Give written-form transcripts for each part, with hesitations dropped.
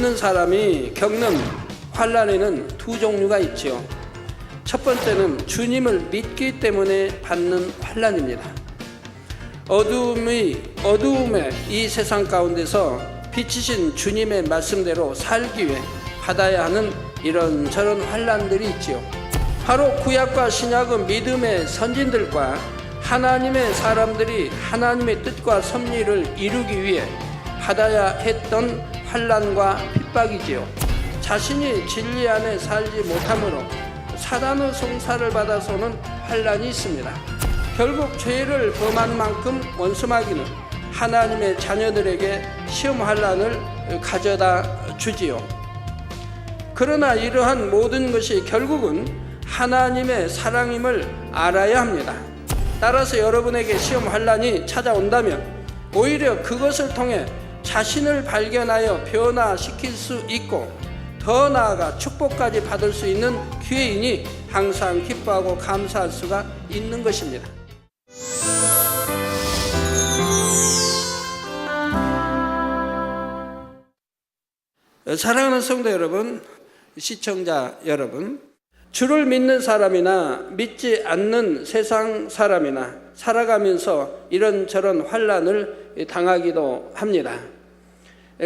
믿는 사람이 겪는 환난에는 두 종류가 있지요. 첫 번째는 주님을 믿기 때문에 받는 환난입니다. 어두움의 이 세상 가운데서 빛이신 주님의 말씀대로 살기 위해 받아야 하는 이런저런 환난들이 있지요. 바로 구약과 신약은 믿음의 선진들과 하나님의 사람들이 하나님의 뜻과 섭리를 이루기 위해 받아야 했던 환난과 핍박이지요. 자신이 진리 안에 살지 못함으로 사단의 송사를 받아서는 환난이 있습니다. 결국 죄를 범한 만큼 원수마귀는 하나님의 자녀들에게 시험 환난을 가져다 주지요. 그러나 이러한 모든 것이 결국은 하나님의 사랑임을 알아야 합니다. 따라서 여러분에게 시험 환난이 찾아온다면 오히려 그것을 통해 자신을 발견하여 변화시킬 수 있고 더 나아가 축복까지 받을 수 있는 기회이니 항상 기뻐하고 감사할 수가 있는 것입니다. 사랑하는 성도 여러분, 시청자 여러분, 주를 믿는 사람이나 믿지 않는 세상 사람이나 살아가면서 이런저런 환난을 당하기도 합니다.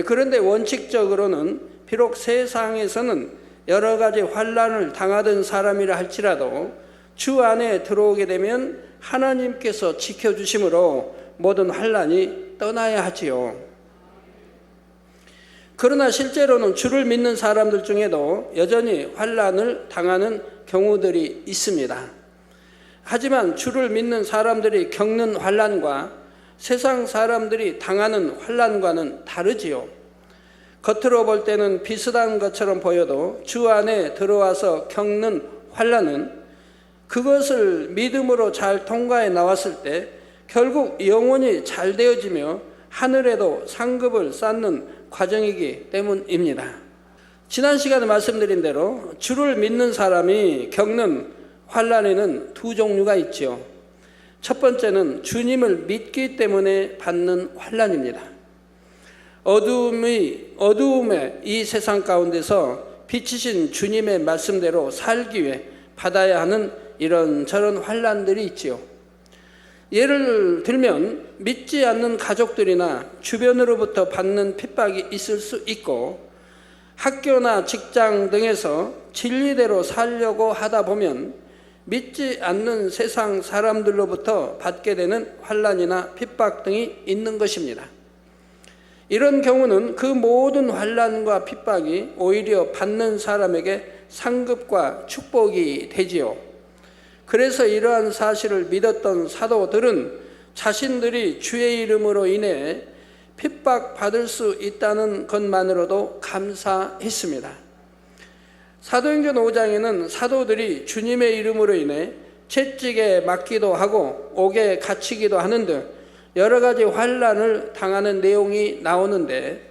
그런데 원칙적으로는 비록 세상에서는 여러 가지 환난을 당하던 사람이라 할지라도 주 안에 들어오게 되면 하나님께서 지켜주심으로 모든 환난이 떠나야 하지요. 그러나 실제로는 주를 믿는 사람들 중에도 여전히 환난을 당하는 경우들이 있습니다. 하지만 주를 믿는 사람들이 겪는 환난과 세상 사람들이 당하는 환난과는 다르지요. 겉으로 볼 때는 비슷한 것처럼 보여도 주 안에 들어와서 겪는 환난은 그것을 믿음으로 잘 통과해 나왔을 때 결국 영혼이 잘 되어지며 하늘에도 상급을 쌓는 과정이기 때문입니다. 지난 시간에 말씀드린 대로 주를 믿는 사람이 겪는 환난에는 두 종류가 있지요. 첫 번째는 주님을 믿기 때문에 받는 환난입니다. 어두움의 이 세상 가운데서 빛이신 주님의 말씀대로 살기 위해 받아야 하는 이런저런 환난들이 있지요. 예를 들면 믿지 않는 가족들이나 주변으로부터 받는 핍박이 있을 수 있고 학교나 직장 등에서 진리대로 살려고 하다 보면 믿지 않는 세상 사람들로부터 받게 되는 환난이나 핍박 등이 있는 것입니다. 이런 경우는 그 모든 환난과 핍박이 오히려 받는 사람에게 상급과 축복이 되지요. 그래서 이러한 사실을 믿었던 사도들은 자신들이 주의 이름으로 인해 핍박받을 수 있다는 것만으로도 감사했습니다. 사도행전 5장에는 사도들이 주님의 이름으로 인해 채찍에 맞기도 하고 옥에 갇히기도 하는 등 여러 가지 환난을 당하는 내용이 나오는데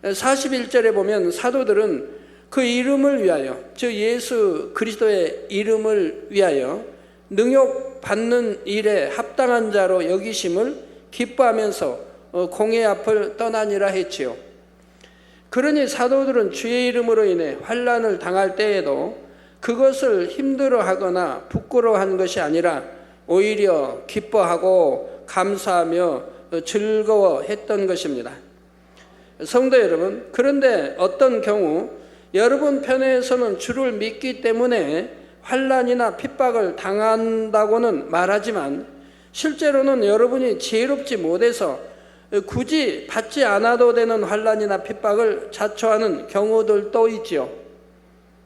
41절에 보면 사도들은 그 이름을 위하여, 즉 예수 그리스도의 이름을 위하여 능욕받는 일에 합당한 자로 여기심을 기뻐하면서 공회 앞을 떠나니라 했지요. 그러니 사도들은 주의 이름으로 인해 환난을 당할 때에도 그것을 힘들어하거나 부끄러워한 것이 아니라 오히려 기뻐하고 감사하며 즐거워했던 것입니다. 성도 여러분, 그런데 어떤 경우 여러분 편에서는 주를 믿기 때문에 환난이나 핍박을 당한다고는 말하지만 실제로는 여러분이 지혜롭지 못해서 굳이 받지 않아도 되는 환난이나 핍박을 자초하는 경우들도 있지요.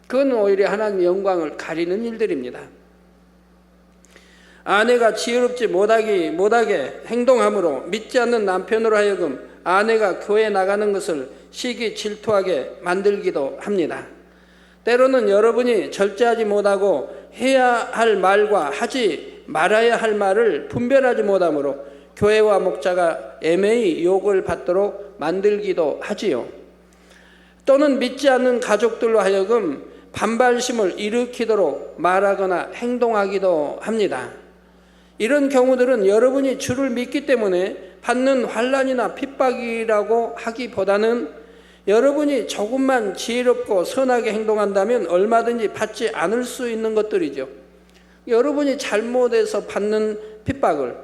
그건 오히려 하나님의 영광을 가리는 일들입니다. 아내가 지혜롭지 못하게 행동함으로 믿지 않는 남편으로 하여금 아내가 교회에 나가는 것을 시기 질투하게 만들기도 합니다. 때로는 여러분이 절제하지 못하고 해야 할 말과 하지 말아야 할 말을 분별하지 못함으로 교회와 목자가 애매히 욕을 받도록 만들기도 하지요. 또는 믿지 않는 가족들로 하여금 반발심을 일으키도록 말하거나 행동하기도 합니다. 이런 경우들은 여러분이 주를 믿기 때문에 받는 환난이나 핍박이라고 하기보다는 여러분이 조금만 지혜롭고 선하게 행동한다면 얼마든지 받지 않을 수 있는 것들이죠. 여러분이 잘못해서 받는 핍박을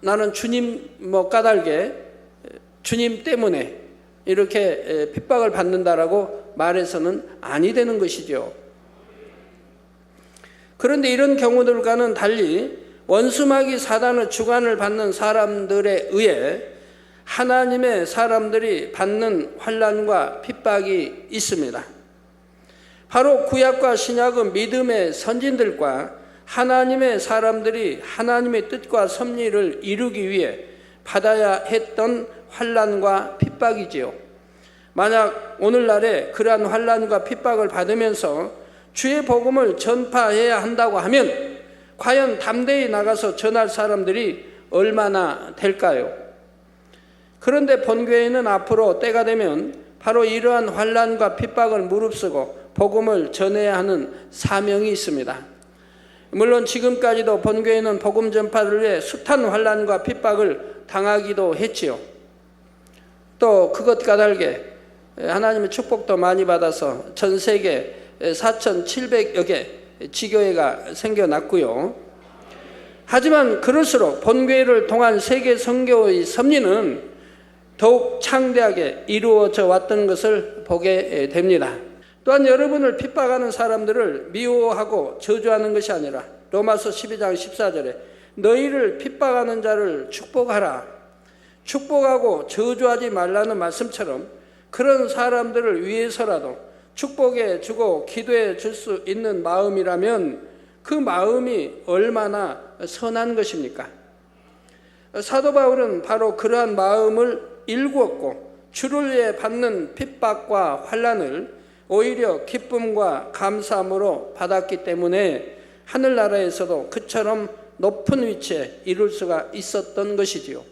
나는 주님 까닭에 주님 때문에 이렇게 핍박을 받는다라고 말해서는 아니 되는 것이죠. 그런데 이런 경우들과는 달리 원수마귀 사단의 주관을 받는 사람들에 의해 하나님의 사람들이 받는 환난과 핍박이 있습니다. 바로 구약과 신약의 믿음의 선진들과 하나님의 사람들이 하나님의 뜻과 섭리를 이루기 위해 받아야 했던 환난과 핍박이지요. 만약 오늘날에 그러한 환난과 핍박을 받으면서 주의 복음을 전파해야 한다고 하면 과연 담대히 나가서 전할 사람들이 얼마나 될까요? 그런데 본교회는 앞으로 때가 되면 바로 이러한 환난과 핍박을 무릅쓰고 복음을 전해야 하는 사명이 있습니다. 물론 지금까지도 본교회는 복음 전파를 위해 숱한 환난과 핍박을 당하기도 했지요. 또 그것과 다르게 하나님의 축복도 많이 받아서 전 세계 4,700여 개 지교회가 생겨났고요. 하지만 그럴수록 본교회를 통한 세계 선교의 섭리는 더욱 창대하게 이루어져 왔던 것을 보게 됩니다. 또한 여러분을 핍박하는 사람들을 미워하고 저주하는 것이 아니라 로마서 12장 14절에 너희를 핍박하는 자를 축복하라, 축복하고 저주하지 말라는 말씀처럼 그런 사람들을 위해서라도 축복해 주고 기도해 줄 수 있는 마음이라면 그 마음이 얼마나 선한 것입니까? 사도 바울은 바로 그러한 마음을 일구었고 주를 위해 받는 핍박과 환난을 오히려 기쁨과 감사함으로 받았기 때문에 하늘나라에서도 그처럼 높은 위치에 이룰 수가 있었던 것이지요.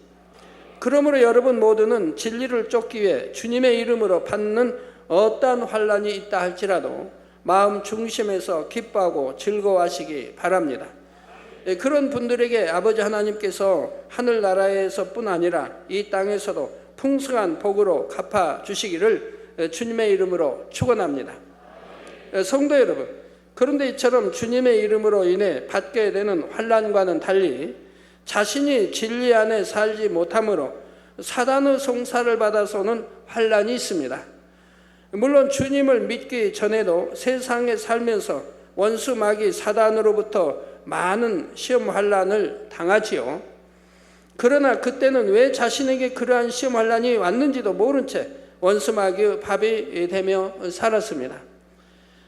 그러므로 여러분 모두는 진리를 쫓기 위해 주님의 이름으로 받는 어떠한 환난이 있다 할지라도 마음 중심에서 기뻐하고 즐거워하시기 바랍니다. 그런 분들에게 아버지 하나님께서 하늘나라에서뿐 아니라 이 땅에서도 풍성한 복으로 갚아주시기를 주님의 이름으로 축원합니다. 성도 여러분, 그런데 이처럼 주님의 이름으로 인해 받게 되는 환난과는 달리 자신이 진리 안에 살지 못함으로 사단의 송사를 받아서는 환난이 있습니다. 물론 주님을 믿기 전에도 세상에 살면서 원수 마귀 사단으로부터 많은 시험 환난을 당하지요. 그러나 그때는 왜 자신에게 그러한 시험 환난이 왔는지도 모른 채 원수 마귀의 밥이 되며 살았습니다.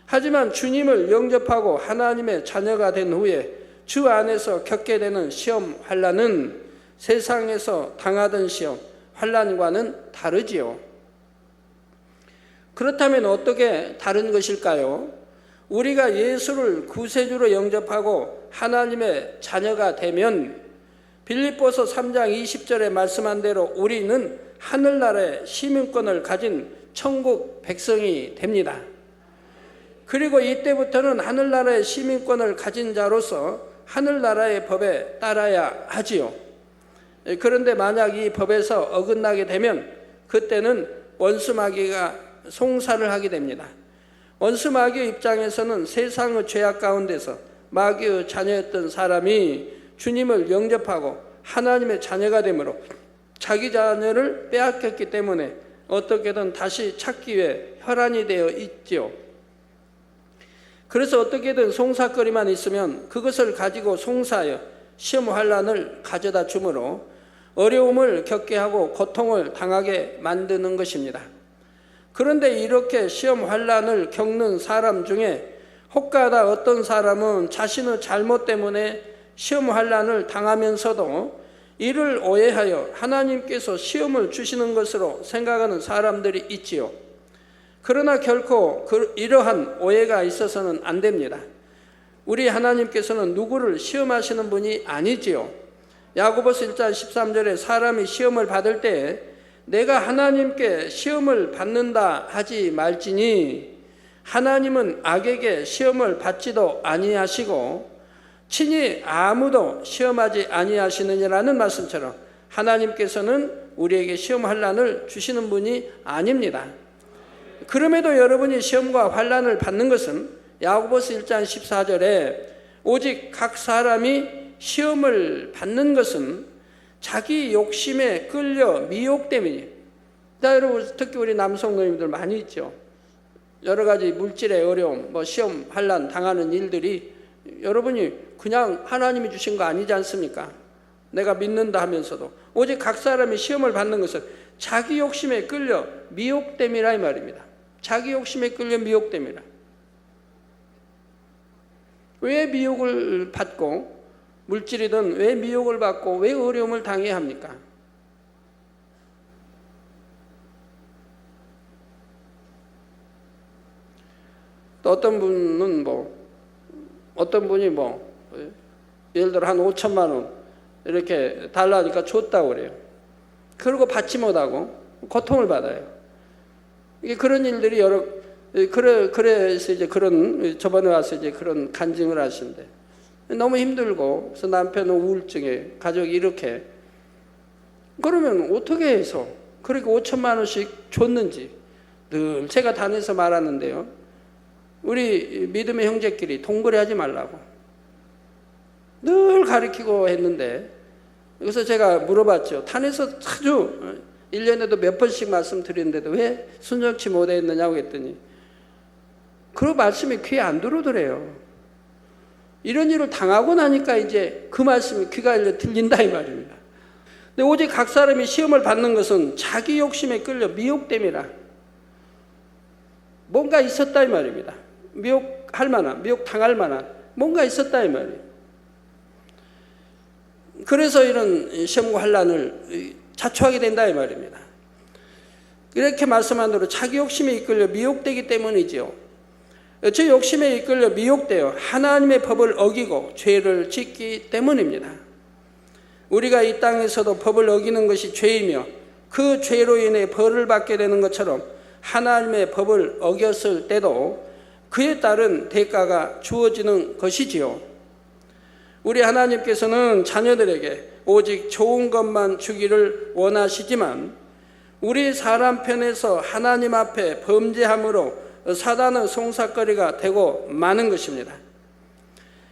하지만 주님을 영접하고 하나님의 자녀가 된 후에 주 안에서 겪게 되는 시험 환난은 세상에서 당하던 시험 환난과는 다르지요. 그렇다면 어떻게 다른 것일까요? 우리가 예수를 구세주로 영접하고 하나님의 자녀가 되면 빌립보서 3장 20절에 말씀한 대로 우리는 하늘나라의 시민권을 가진 천국 백성이 됩니다. 그리고 이때부터는 하늘나라의 시민권을 가진 자로서 하늘나라의 법에 따라야 하지요. 그런데 만약 이 법에서 어긋나게 되면 그때는 원수마귀가 송사를 하게 됩니다. 원수마귀의 입장에서는 세상의 죄악 가운데서 마귀의 자녀였던 사람이 주님을 영접하고 하나님의 자녀가 되므로 자기 자녀를 빼앗겼기 때문에 어떻게든 다시 찾기 위해 혈안이 되어 있지요. 그래서 어떻게든 송사거리만 있으면 그것을 가지고 송사하여 시험 환난을 가져다 주므로 어려움을 겪게 하고 고통을 당하게 만드는 것입니다. 그런데 이렇게 시험 환난을 겪는 사람 중에 혹가다 어떤 사람은 자신의 잘못 때문에 시험 환난을 당하면서도 이를 오해하여 하나님께서 시험을 주시는 것으로 생각하는 사람들이 있지요. 그러나 결코 이러한 오해가 있어서는 안 됩니다. 우리 하나님께서는 누구를 시험하시는 분이 아니지요. 야고보서 1장 13절에 사람이 시험을 받을 때 내가 하나님께 시험을 받는다 하지 말지니 하나님은 악에게 시험을 받지도 아니하시고 친히 아무도 시험하지 아니하시느니라는 말씀처럼 하나님께서는 우리에게 시험 환난을 주시는 분이 아닙니다. 그럼에도 여러분이 시험과 환난을 받는 것은 야고보서 1장 14절에 오직 각 사람이 시험을 받는 것은 자기 욕심에 끌려 미혹됨이니. 여러분, 특히 우리 남성 노인들 많이 있죠. 여러 가지 물질의 어려움, 시험 환난 당하는 일들이 여러분이 그냥 하나님이 주신 거 아니지 않습니까? 내가 믿는다 하면서도 오직 각 사람이 시험을 받는 것은 자기 욕심에 끌려 미혹됨이라 이 말입니다. 자기 욕심에 끌려 미혹됨이라. 왜 미혹을 받고, 물질이든 왜 미혹을 받고 왜 어려움을 당해야 합니까? 또 어떤 분은 예를 들어 한 5천만 원 이렇게 달라니까 줬다고 그래요. 그리고 받지 못하고 고통을 받아요. 이게 그런 일들이 그래서 이제 저번에 와서 이제 그런 간증을 하신대. 너무 힘들고, 그래서 남편은 우울증에, 가족이 이렇게. 그러면 어떻게 해서 그렇게 5천만 원씩 줬는지 늘 제가 다녀서 말하는데요. 우리 믿음의 형제끼리 동거래하지 말라고 늘 가르치고 했는데, 그래서 제가 물어봤죠. 탄에서 자주 1년에도 몇 번씩 말씀드리는데도 왜 순종치 못했느냐고 했더니 그 말씀이 귀에 안 들어오더래요. 이런 일을 당하고 나니까 이제 그 말씀이 귀가 열려 들린다 이 말입니다. 근데 오직 각 사람이 시험을 받는 것은 자기 욕심에 끌려 미혹됨이라. 뭔가 있었다 이 말입니다. 미혹할 만한, 미혹당할 만한 뭔가 있었다 이 말이에요. 그래서 이런 시험과 환난을 자초하게 된다 이 말입니다. 이렇게 말씀한 대로 자기 욕심에 이끌려 미혹되기 때문이지요. 저 욕심에 이끌려 미혹되어 하나님의 법을 어기고 죄를 짓기 때문입니다. 우리가 이 땅에서도 법을 어기는 것이 죄이며 그 죄로 인해 벌을 받게 되는 것처럼 하나님의 법을 어겼을 때도 그에 따른 대가가 주어지는 것이지요. 우리 하나님께서는 자녀들에게 오직 좋은 것만 주기를 원하시지만 우리 사람 편에서 하나님 앞에 범죄함으로 사단의 송사거리가 되고 마는 것입니다.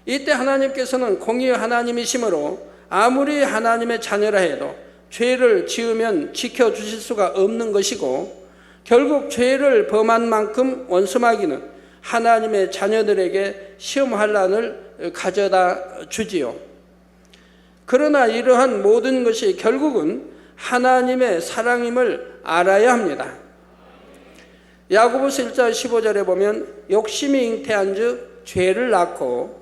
이때 하나님께서는 공의의 하나님이시므로 아무리 하나님의 자녀라 해도 죄를 지으면 지켜주실 수가 없는 것이고, 결국 죄를 범한 만큼 원수마귀는 하나님의 자녀들에게 시험 환난을 가져다 주지요. 그러나 이러한 모든 것이 결국은 하나님의 사랑임을 알아야 합니다. 야고보서 1장 15절에 보면 욕심이 잉태한 즉 죄를 낳고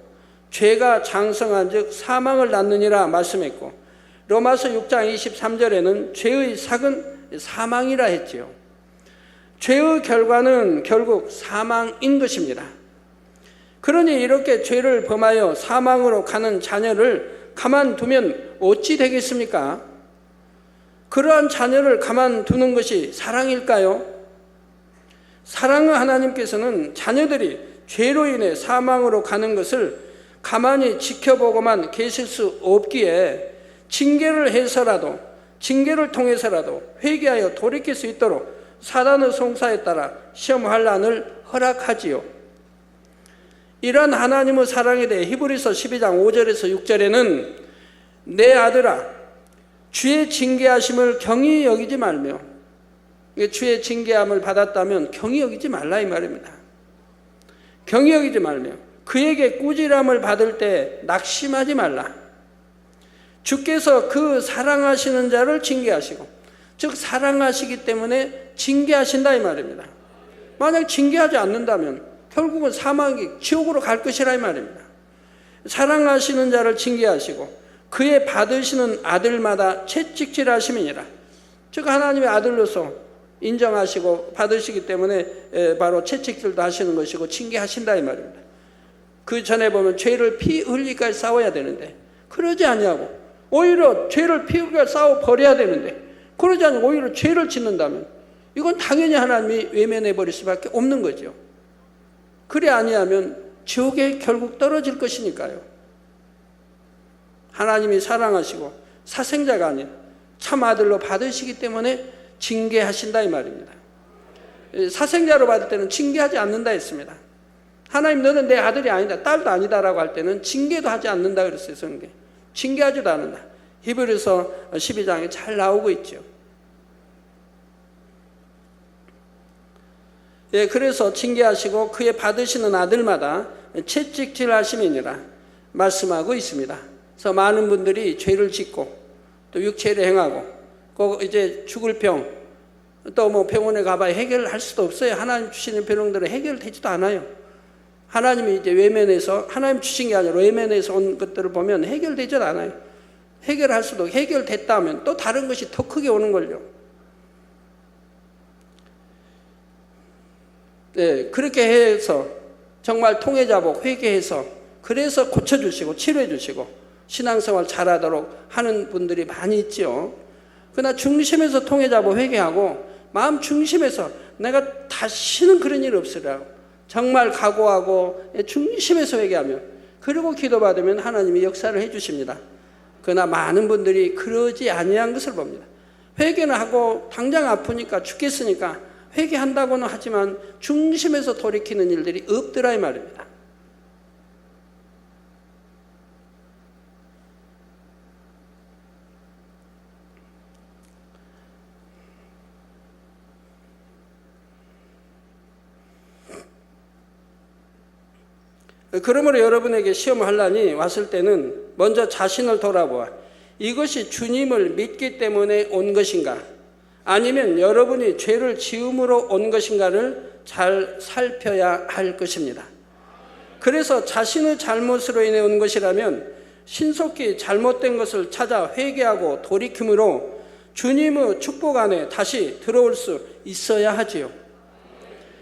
죄가 장성한 즉 사망을 낳느니라 말씀했고, 로마서 6장 23절에는 죄의 삭은 사망이라 했지요. 죄의 결과는 결국 사망인 것입니다. 그러니 이렇게 죄를 범하여 사망으로 가는 자녀를 가만두면 어찌 되겠습니까? 그러한 자녀를 가만두는 것이 사랑일까요? 사랑의 하나님께서는 자녀들이 죄로 인해 사망으로 가는 것을 가만히 지켜보고만 계실 수 없기에 징계를 해서라도, 징계를 통해서라도 회개하여 돌이킬 수 있도록 사단의 송사에 따라 시험 환난을 허락하지요. 이러한 하나님의 사랑에 대해 히브리서 12장 5절에서 6절에는 내 아들아 주의 징계하심을 경히 여기지 말며, 주의 징계함을 받았다면 경히 여기지 말라 이 말입니다. 경히 여기지 말며 그에게 꾸지람을 받을 때 낙심하지 말라. 주께서 그 사랑하시는 자를 징계하시고, 즉 사랑하시기 때문에 징계하신다 이 말입니다. 만약 징계하지 않는다면 결국은 사망이 지옥으로 갈 것이라 이 말입니다. 사랑하시는 자를 징계하시고 그의 받으시는 아들마다 채찍질하심이니라. 즉 하나님의 아들로서 인정하시고 받으시기 때문에 바로 채찍질도 하시는 것이고 징계하신다 이 말입니다. 그 전에 보면 죄를 피 흘리기까지 싸워야 되는데 그러지 아니하고 오히려 죄를 피 흘리기까지 싸워 버려야 되는데 그러지 않고 오히려 죄를 짓는다면 이건 당연히 하나님이 외면해 버릴 수밖에 없는 거죠. 그래 아니하면 지옥에 결국 떨어질 것이니까요. 하나님이 사랑하시고 사생자가 아닌 참 아들로 받으시기 때문에 징계하신다 이 말입니다. 사생자로 받을 때는 징계하지 않는다 했습니다. 하나님 너는 내 아들이 아니다, 딸도 아니다라고 할 때는 징계도 하지 않는다 그랬어요. 성경에 징계하지도 않는다. 히브리서 12장에 잘 나오고 있죠. 예, 그래서 징계하시고 그의 받으시는 아들마다 채찍질하심이니라 말씀하고 있습니다. 그래서 많은 분들이 죄를 짓고 또 육체를 행하고 꼭 이제 죽을 병, 또 뭐 병원에 가봐야 해결할 수도 없어요. 하나님 주시는 병들은 해결되지도 않아요. 하나님이 이제 외면에서, 하나님 주신 게 아니라 외면에서 온 것들을 보면 해결되지 않아요. 해결할 수도, 해결됐다면 또 다른 것이 더 크게 오는 걸요. 네, 그렇게 해서 정말 통해자복 회개해서 그래서 고쳐주시고 치료해주시고 신앙생활 잘하도록 하는 분들이 많이 있죠. 그러나 중심에서 통해자복 회개하고 마음 중심에서 내가 다시는 그런 일 없으라고 정말 각오하고 중심에서 회개하면, 그리고 기도받으면 하나님이 역사를 해주십니다. 그러나 많은 분들이 그러지 아니한 것을 봅니다. 회개는 하고 당장 아프니까 죽겠으니까 회개한다고는 하지만 중심에서 돌이키는 일들이 없더라 이 말입니다. 그러므로 여러분에게 시험 환난이 왔을 때는 먼저 자신을 돌아보아 이것이 주님을 믿기 때문에 온 것인가, 아니면 여러분이 죄를 지음으로 온 것인가를 잘 살펴야 할 것입니다. 그래서 자신의 잘못으로 인해 온 것이라면 신속히 잘못된 것을 찾아 회개하고 돌이킴으로 주님의 축복 안에 다시 들어올 수 있어야 하지요.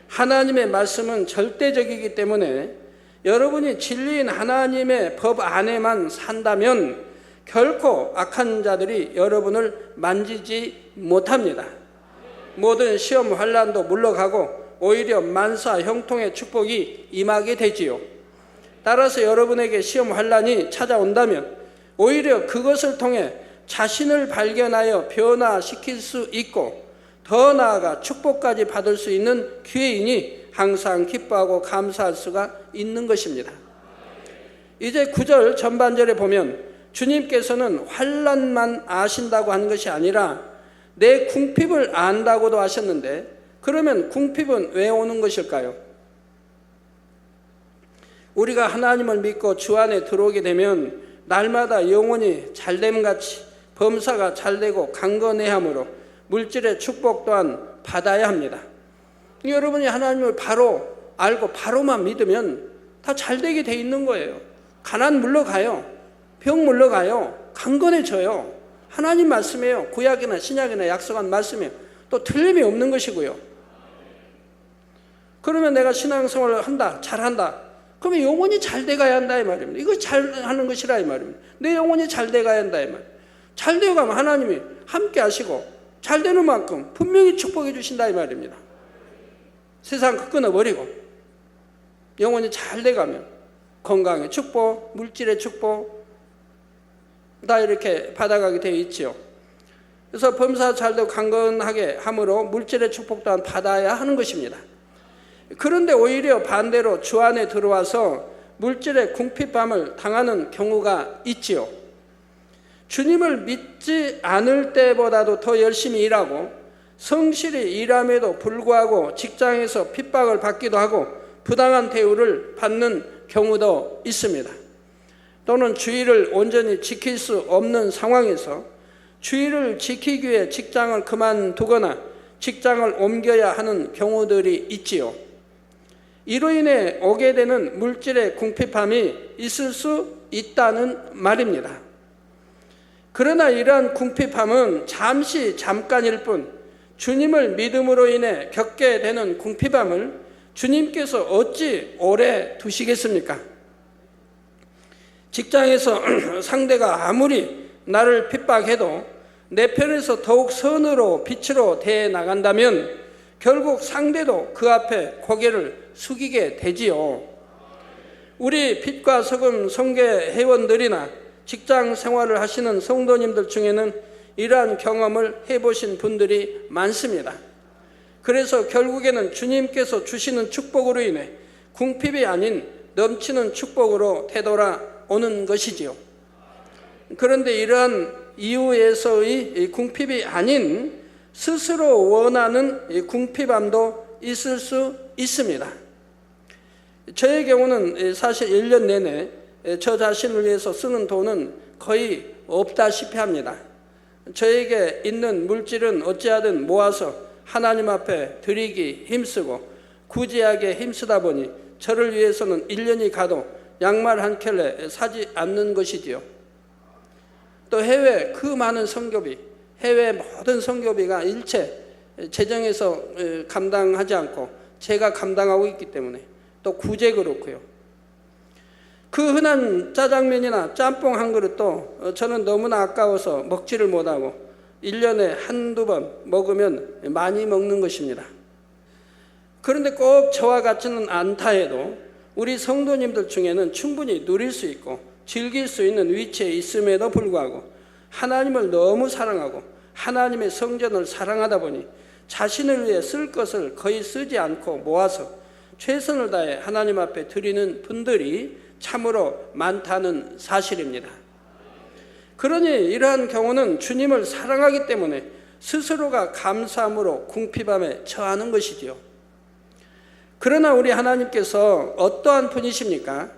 하나님의 말씀은 절대적이기 때문에 여러분이 진리인 하나님의 법 안에만 산다면 결코 악한 자들이 여러분을 만지지 못합니다. 모든 시험 환난도 물러가고 오히려 만사 형통의 축복이 임하게 되지요. 따라서 여러분에게 시험 환난이 찾아온다면 오히려 그것을 통해 자신을 발견하여 변화시킬 수 있고 더 나아가 축복까지 받을 수 있는 기회이니 항상 기뻐하고 감사할 수가 있는 것입니다. 이제 9절 전반절에 보면 주님께서는 환난만 아신다고 하는 것이 아니라 내 궁핍을 안다고도 하셨는데, 그러면 궁핍은 왜 오는 것일까요? 우리가 하나님을 믿고 주 안에 들어오게 되면 날마다 영혼이 잘됨같이 범사가 잘되고 강건해함으로 물질의 축복 또한 받아야 합니다. 여러분이 하나님을 바로 알고 바로만 믿으면 다 잘되게 돼 있는 거예요. 가난 물러가요. 병 물러가요. 강건해져요. 하나님 말씀이에요. 구약이나 신약이나 약속한 말씀이에요. 또 틀림이 없는 것이고요. 그러면 내가 신앙생활을 한다, 잘한다, 그러면 영혼이 잘 돼가야 한다 이 말입니다. 이거 잘하는 것이라 이 말입니다. 내 영혼이 잘 돼가야 한다 이 말입니다. 잘 되어가면 하나님이 함께 하시고 잘 되는 만큼 분명히 축복해 주신다 이 말입니다. 세상 끊어버리고 영혼이 잘 돼가면 건강의 축복, 물질의 축복 다 이렇게 받아가게 되어 있죠. 그래서 범사 잘되고 강건하게 함으로 물질의 축복 또한 받아야 하는 것입니다. 그런데 오히려 반대로 주 안에 들어와서 물질의 궁핍함을 당하는 경우가 있지요. 주님을 믿지 않을 때보다도 더 열심히 일하고 성실히 일함에도 불구하고 직장에서 핍박을 받기도 하고 부당한 대우를 받는 경우도 있습니다. 또는 주의를 온전히 지킬 수 없는 상황에서 주의를 지키기 위해 직장을 그만두거나 직장을 옮겨야 하는 경우들이 있지요. 이로 인해 오게 되는 물질의 궁핍함이 있을 수 있다는 말입니다. 그러나 이러한 궁핍함은 잠깐일 뿐 주님을 믿음으로 인해 겪게 되는 궁핍함을 주님께서 어찌 오래 두시겠습니까? 직장에서 상대가 아무리 나를 핍박해도 내 편에서 더욱 선으로 빛으로 대해 나간다면 결국 상대도 그 앞에 고개를 숙이게 되지요. 우리 빛과 소금 성교 회원들이나 직장 생활을 하시는 성도님들 중에는 이러한 경험을 해보신 분들이 많습니다. 그래서 결국에는 주님께서 주시는 축복으로 인해 궁핍이 아닌 넘치는 축복으로 되돌아오는 것이지요. 그런데 이러한 이후에서의 궁핍이 아닌 스스로 원하는 궁핍함도 있을 수 있습니다. 저의 경우는 사실 1년 내내 저 자신을 위해서 쓰는 돈은 거의 없다시피 합니다. 저에게 있는 물질은 어찌하든 모아서 하나님 앞에 드리기 힘쓰고 구제하게 힘쓰다 보니 저를 위해서는 1년이 가도 양말 한 켤레 사지 않는 것이지요. 또 해외 그 많은 선교비, 해외 모든 선교비가 일체 재정에서 감당하지 않고 제가 감당하고 있기 때문에 또 구제 그렇고요. 그 흔한 짜장면이나 짬뽕 한 그릇도 저는 너무나 아까워서 먹지를 못하고 1년에 한두 번 먹으면 많이 먹는 것입니다. 그런데 꼭 저와 같지는 않다 해도 우리 성도님들 중에는 충분히 누릴 수 있고 즐길 수 있는 위치에 있음에도 불구하고 하나님을 너무 사랑하고 하나님의 성전을 사랑하다 보니 자신을 위해 쓸 것을 거의 쓰지 않고 모아서 최선을 다해 하나님 앞에 드리는 분들이 참으로 많다는 사실입니다. 그러니 이러한 경우는 주님을 사랑하기 때문에 스스로가 감사함으로 궁핍함에 처하는 것이지요. 그러나 우리 하나님께서 어떠한 분이십니까?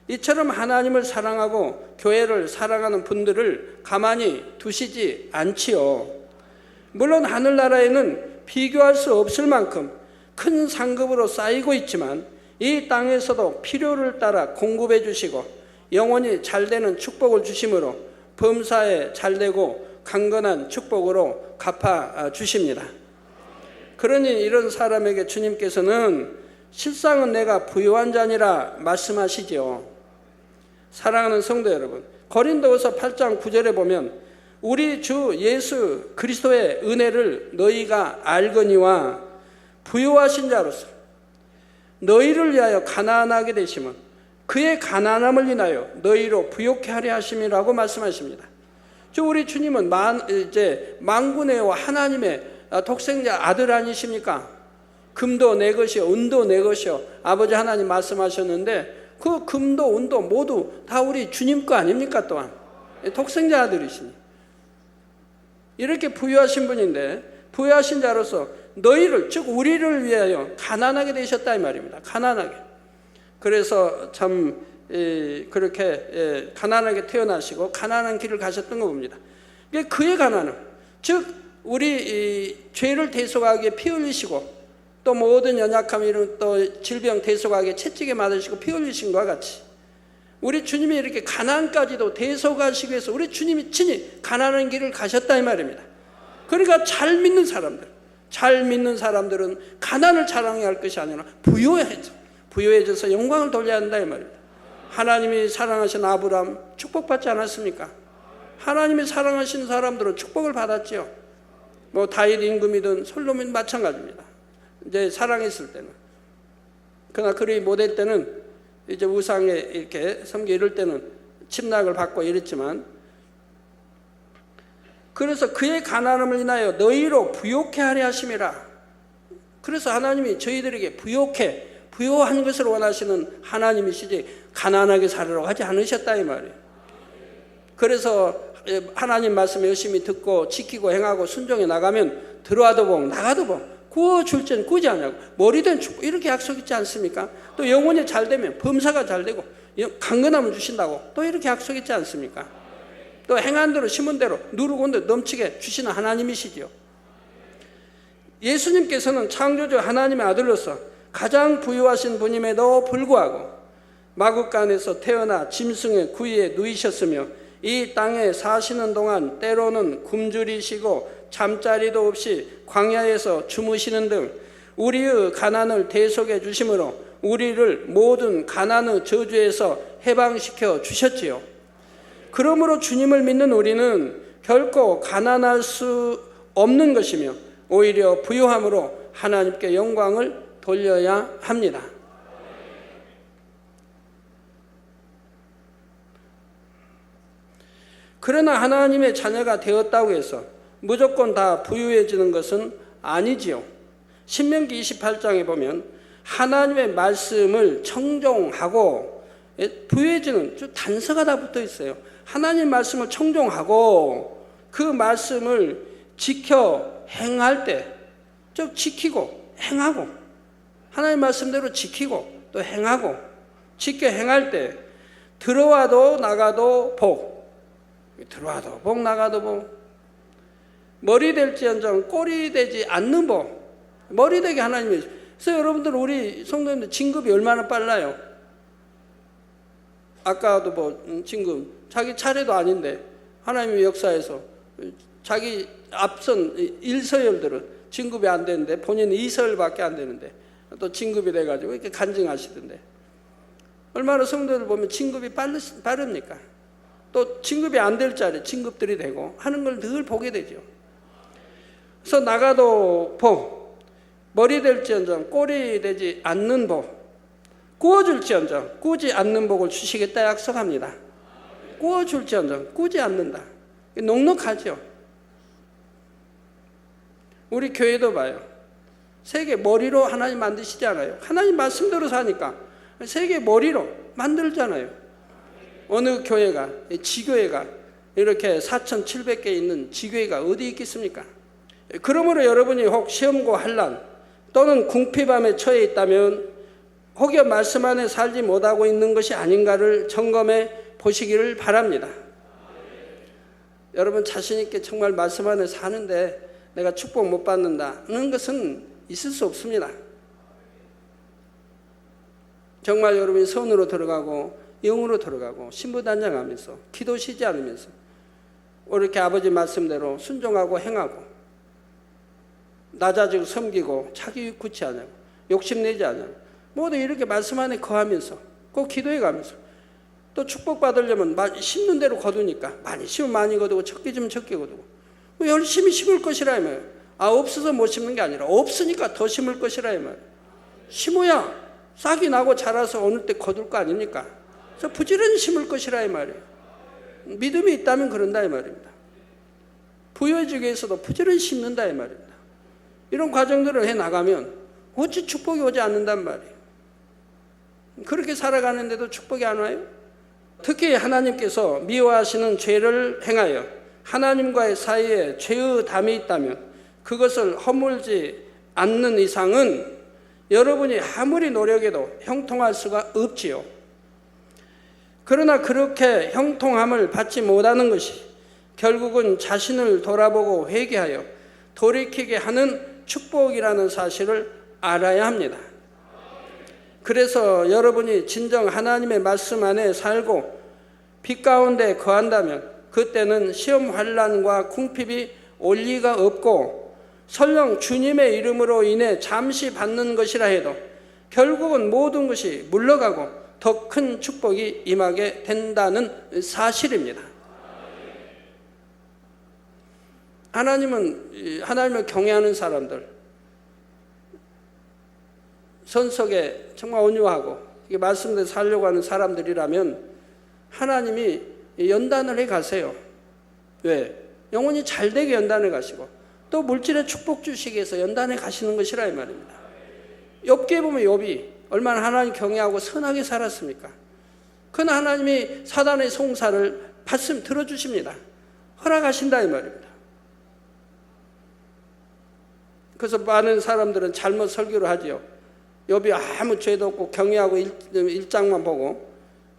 이처럼 하나님을 사랑하고 교회를 사랑하는 분들을 가만히 두시지 않지요. 물론 하늘나라에는 비교할 수 없을 만큼 큰 상급으로 쌓이고 있지만 이 땅에서도 필요를 따라 공급해 주시고 영원히 잘되는 축복을 주심으로 범사에 잘되고 강건한 축복으로 갚아 주십니다. 그러니 이런 사람에게 주님께서는 실상은 내가 부유한 자니라 말씀하시죠. 사랑하는 성도 여러분, 고린도후서 8장 9절에 보면 우리 주 예수 그리스도의 은혜를 너희가 알거니와 부유하신 자로서 너희를 위하여 가난하게 되심은 그의 가난함을 인하여 너희로 부욕케 하려 하심이라고 말씀하십니다. 우리 주님은 만군의 하나님의 독생자 아들 아니십니까? 금도 내 것이요 은도 내 것이요 아버지 하나님 말씀하셨는데 그 금도 은도 모두 다 우리 주님 거 아닙니까? 또한 독생자 아들이시니 이렇게 부유하신 분인데 부유하신 자로서 너희를 즉 우리를 위하여 가난하게 되셨다 이 말입니다. 가난하게. 그래서 참 그렇게 가난하게 태어나시고 가난한 길을 가셨던 거 봅니다. 그의 가난은 즉 우리 죄를 대속하기에 피 흘리시고 또 모든 연약함 이런 또 질병 대속하기에 채찍에 맞으시고 피 흘리신 것과 같이 우리 주님이 이렇게 가난까지도 대속하시기 위해서 우리 주님이 친히 가난한 길을 가셨다 이 말입니다. 그러니까 잘 믿는 사람들은 가난을 자랑해야 할 것이 아니라 부유해져서 영광을 돌려야 한다 이 말입니다. 하나님이 사랑하신 아브라함 축복받지 않았습니까? 하나님이 사랑하신 사람들은 축복을 받았지요. 뭐 다윗 임금이든 솔로몬 마찬가지입니다. 이제 사랑했을 때는. 그러나 그리 못할 때는 이제 우상에 이렇게 섬기 이럴 때는 침략을 받고 이랬지만 그래서 그의 가난함을 인하여 너희로 부욕케 하려 하심이라. 그래서 하나님이 저희들에게 부요한 것을 원하시는 하나님이시지 가난하게 살으라고 하지 않으셨다 이 말이에요. 그래서 하나님 말씀 열심히 듣고 지키고 행하고 순종해 나가면 들어와도 복 나가도 복 구워줄 땐 구지 않냐고 머리된 축복 이렇게 약속있지 않습니까? 또 영혼이 잘되면 범사가 잘되고 강건함을 주신다고 또 이렇게 약속있지 않습니까? 또 행한 대로 심은 대로 누르고 온 대로 넘치게 주시는 하나님이시지요. 예수님께서는 창조주 하나님의 아들로서 가장 부유하신 분임에도 불구하고 마구간에서 태어나 짐승의 구이에 누이셨으며 이 땅에 사시는 동안 때로는 굶주리시고 잠자리도 없이 광야에서 주무시는 등 우리의 가난을 대속해 주심으로 우리를 모든 가난의 저주에서 해방시켜 주셨지요. 그러므로 주님을 믿는 우리는 결코 가난할 수 없는 것이며 오히려 부유함으로 하나님께 영광을 돌려야 합니다. 그러나 하나님의 자녀가 되었다고 해서 무조건 다 부유해지는 것은 아니지요. 신명기 28장에 보면 하나님의 말씀을 청종하고 부유해지는 단서가 다 붙어 있어요. 하나님 말씀을 청종하고 그 말씀을 지켜 행할 때, 즉 지키고 행하고, 하나님 말씀대로 지키고 또 행하고 지켜 행할 때 들어와도 나가도 복, 들어와도 복 나가도 복, 머리 될지언정 꼬리 되지 않는 복, 머리 되게 하나님이. 그래서 여러분들 우리 성도님들 진급이 얼마나 빨라요. 아까도 뭐 진급 자기 차례도 아닌데 하나님의 역사에서 자기 앞선 1서열들은 진급이 안 되는데 본인은 2서열밖에 안 되는데 또 진급이 돼가지고 이렇게 간증하시던데, 얼마나 성도들 보면 진급이 빠릅니까? 또 진급이 안 될 자리 진급들이 되고 하는 걸 늘 보게 되죠. 그래서 나가도 복, 머리 될지언정 꼬리 되지 않는 복, 구워줄지언정 꾸지 않는 복을 주시겠다 약속합니다. 구워줄지언정 꾸지 않는다. 넉넉하죠. 우리 교회도 봐요. 세계 머리로 하나님 만드시잖아요. 하나님 말씀대로 사니까 세계 머리로 만들잖아요. 어느 교회가, 지교회가 이렇게 4,700개 있는 지교회가 어디 있겠습니까? 그러므로 여러분이 혹 시험과 환난 또는 궁핍함에 처해 있다면 혹여 말씀 안에 살지 못하고 있는 것이 아닌가를 점검해 보시기를 바랍니다. 여러분 자신 있게 정말 말씀 안에 사는데 내가 축복 못 받는다는 것은 있을 수 없습니다. 정말 여러분이 선으로 들어가고 영으로 들어가고 신부단장하면서 기도 쉬지 않으면서 이렇게 아버지 말씀대로 순종하고 행하고 낮아지고 섬기고 자기 굳지 않냐고 욕심내지 않냐고 모두 이렇게 말씀 안에 거하면서 꼭 기도해 가면서 또 축복받으려면 심는 대로 거두니까 많이 심으면 많이 거두고 적게 심으면 적게 거두고 열심히 심을 것이라 이 말이에요. 없어서 못 심는 게 아니라 없으니까 더 심을 것이라 이 말이에요. 심어야 싹이 나고 자라서 어느 때 거둘 거 아닙니까? 그래서 부지런히 심을 것이라 이 말이에요. 믿음이 있다면 그런다 이 말입니다. 부여지기 위해서도 부지런히 심는다 이 말입니다. 이런 과정들을 해나가면 어찌 축복이 오지 않는단 말이에요. 그렇게 살아가는데도 축복이 안 와요? 특히 하나님께서 미워하시는 죄를 행하여 하나님과의 사이에 죄의 담이 있다면 그것을 허물지 않는 이상은 여러분이 아무리 노력해도 형통할 수가 없지요. 그러나 그렇게 형통함을 받지 못하는 것이 결국은 자신을 돌아보고 회개하여 돌이키게 하는 축복이라는 사실을 알아야 합니다. 그래서 여러분이 진정 하나님의 말씀 안에 살고 빛 가운데 거한다면 그때는 시험 환난과 궁핍이 올 리가 없고 설령 주님의 이름으로 인해 잠시 받는 것이라 해도 결국은 모든 것이 물러가고 더 큰 축복이 임하게 된다는 사실입니다. 하나님을 경외하는 사람들, 선석에 정말 온유하고 말씀대로 살려고 하는 사람들이라면 하나님이 연단을 해 가세요. 왜? 영혼이 잘되게 연단해 가시고 또 물질의 축복 주시기 위해서 연단해 가시는 것이라 이 말입니다. 욥기에 보면 욥이 얼마나 하나님 경외하고 선하게 살았습니까? 그러나 하나님이 사단의 송사를 들어주십니다. 허락하신다 이 말입니다. 그래서 많은 사람들은 잘못 설교를 하지요. 욥이 아무 죄도 없고 경외하고 일장만 보고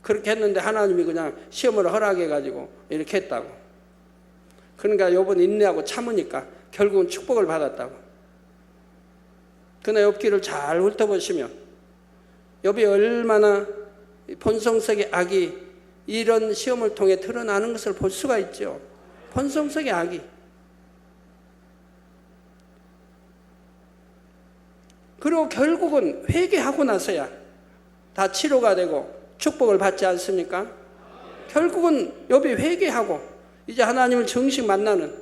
그렇게 했는데 하나님이 그냥 시험을 허락해가지고 이렇게 했다고. 그러니까 욥은 인내하고 참으니까 결국은 축복을 받았다고. 그러나 욥기를 잘 훑어보시면 욥이 얼마나 본성속의 악이 이런 시험을 통해 드러나는 것을 볼 수가 있죠. 본성속의 악이. 그리고 결국은 회개하고 나서야 다 치료가 되고 축복을 받지 않습니까? 결국은 욥이 회개하고 이제 하나님을 정식 만나는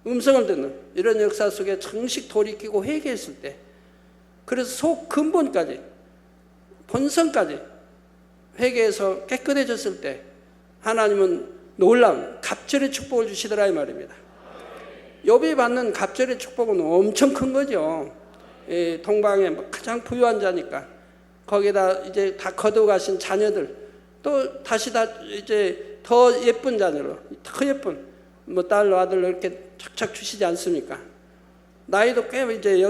음성을 듣는 이런 역사 속에 정식 돌이키고 회개했을 때, 그래서 속 근본까지 본성까지 회개해서 깨끗해졌을 때 하나님은 놀라운 갑절의 축복을 주시더라 이 말입니다. 욥이 받는 갑절의 축복은 엄청 큰 거죠. 동방의 가장 부유한 자니까 거기다 이제 다 거둬가신 자녀들, 또 다시 다 이제 더 예쁜 자녀로, 더 예쁜 딸 아들 이렇게 착착 주시지 않습니까? 나이도 꽤 이제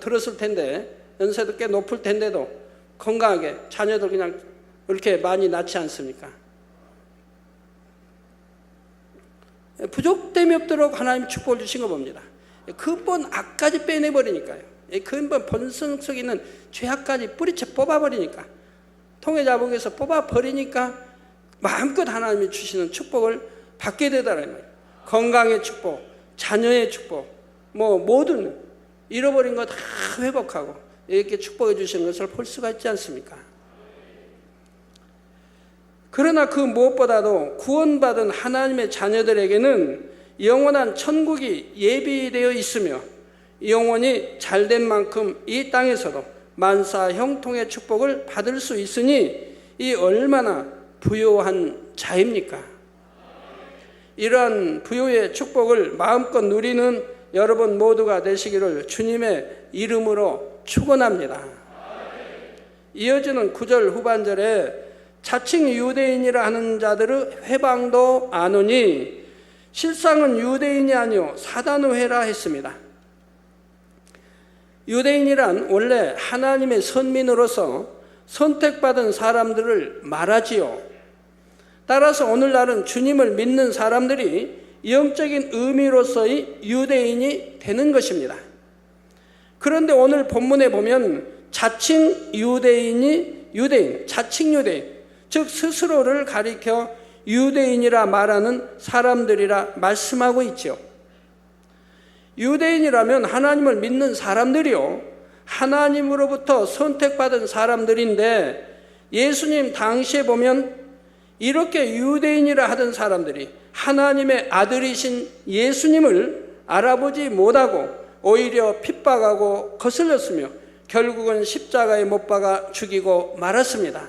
들었을 텐데, 연세도 꽤 높을 텐데도 건강하게 자녀들 그냥 이렇게 많이 낳지 않습니까? 부족됨이 없도록 하나님 축복을 주신 거 봅니다. 근본 악까지 빼내버리니까요. 근본 본성 속에 있는 죄악까지 뿌리채 뽑아버리니까, 통해자복에서 뽑아버리니까 마음껏 하나님이 주시는 축복을 받게 되더라는 거예요. 건강의 축복, 자녀의 축복, 모든 잃어버린 거 다 회복하고 이렇게 축복해 주시는 것을 볼 수가 있지 않습니까? 그러나 그 무엇보다도 구원받은 하나님의 자녀들에게는 영원한 천국이 예비되어 있으며, 영원히 잘된 만큼 이 땅에서도 만사 형통의 축복을 받을 수 있으니 이 얼마나 부요한 자입니까? 이러한 부요의 축복을 마음껏 누리는 여러분 모두가 되시기를 주님의 이름으로 축원합니다. 이어지는 9절 후반절에 자칭 유대인이라 하는 자들의 회방도 아노니 실상은 유대인이 아니요 사단의회라 했습니다. 유대인이란 원래 하나님의 선민으로서 선택받은 사람들을 말하지요. 따라서 오늘날은 주님을 믿는 사람들이 영적인 의미로서의 유대인이 되는 것입니다. 그런데 오늘 본문에 보면 자칭 유대인이 유대인, 자칭 유대인, 즉 스스로를 가리켜 유대인이라 말하는 사람들이라 말씀하고 있죠. 유대인이라면 하나님을 믿는 사람들이요, 하나님으로부터 선택받은 사람들인데, 예수님 당시에 보면 이렇게 유대인이라 하던 사람들이 하나님의 아들이신 예수님을 알아보지 못하고 오히려 핍박하고 거슬렸으며 결국은 십자가에 못 박아 죽이고 말았습니다.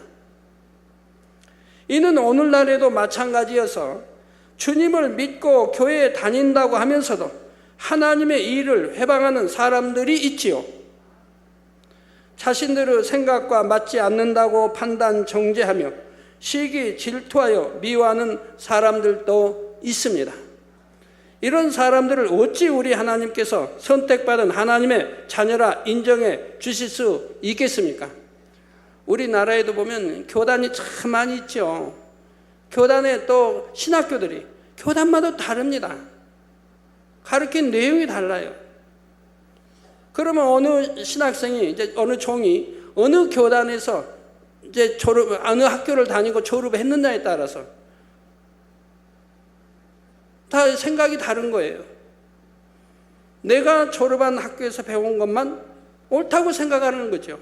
이는 오늘날에도 마찬가지여서 주님을 믿고 교회에 다닌다고 하면서도 하나님의 일을 회방하는 사람들이 있지요. 자신들의 생각과 맞지 않는다고 판단 정죄하며 시기 질투하여 미워하는 사람들도 있습니다. 이런 사람들을 어찌 우리 하나님께서 선택받은 하나님의 자녀라 인정해 주실 수 있겠습니까? 우리나라에도 보면 교단이 참 많이 있죠. 교단에 또 신학교들이 교단마다 다릅니다. 가르친 내용이 달라요. 그러면 어느 신학생이, 이제 어느 종이 어느 교단에서 이제 어느 학교를 다니고 졸업했느냐에 따라서 다 생각이 다른 거예요. 내가 졸업한 학교에서 배운 것만 옳다고 생각하는 거죠.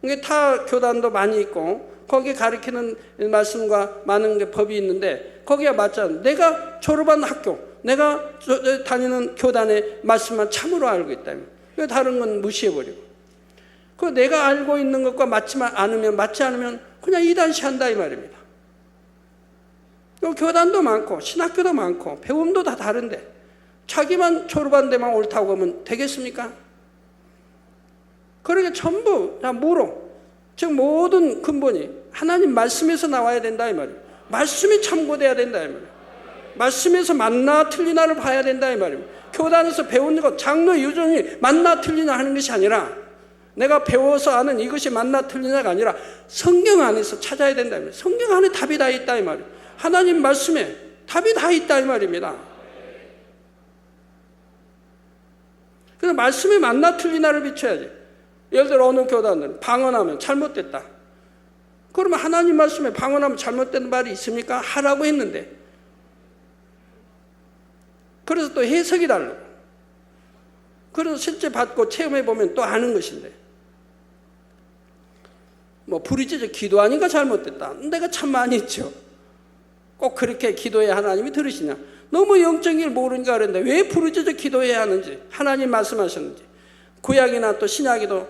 이게 타 교단도 많이 있고 거기에 가르치는 말씀과 많은 게 법이 있는데 거기가 맞잖아요. 내가 졸업한 학교, 내가 다니는 교단의 말씀만 참으로 알고 있다면 다른 건 무시해버리고, 그 내가 알고 있는 것과 맞지 않으면 그냥 이단시한다 이 말입니다. 교단도 많고 신학교도 많고 배움도 다 다른데 자기만 졸업한 데만 옳다고 하면 되겠습니까? 그러게 전부 다 무로, 즉 모든 근본이 하나님 말씀에서 나와야 된다 이 말이에요. 말씀이 참고돼야 된다 이 말이에요. 말씀에서 맞나 틀리나를 봐야 된다 이 말이에요. 교단에서 배우는 것, 장로 유전이 맞나 틀리나 하는 것이 아니라 내가 배워서 아는 이것이 맞나 틀리나가 아니라 성경 안에서 찾아야 된다 이 말이에요. 성경 안에 답이 다 있다 이 말이에요. 하나님 말씀에 답이 다 있다 이 말입니다. 그래서 말씀에 맞나 틀리나를 비춰야지. 예를 들어 어느 교단은 방언하면 잘못됐다. 그러면 하나님 말씀에 방언하면 잘못된 말이 있습니까? 하라고 했는데. 그래서 또 해석이 다르고. 그래서 실제 받고 체험해 보면 또 아는 것인데. 부르짖어 기도하니까 잘못됐다. 내가 참 많이 했죠. 꼭 그렇게 기도해야 하나님이 들으시냐? 너무 영적인 걸 모르니까 그런데 왜 부르짖어 기도해야 하는지, 하나님 말씀하셨는지, 구약이나 또 신약에도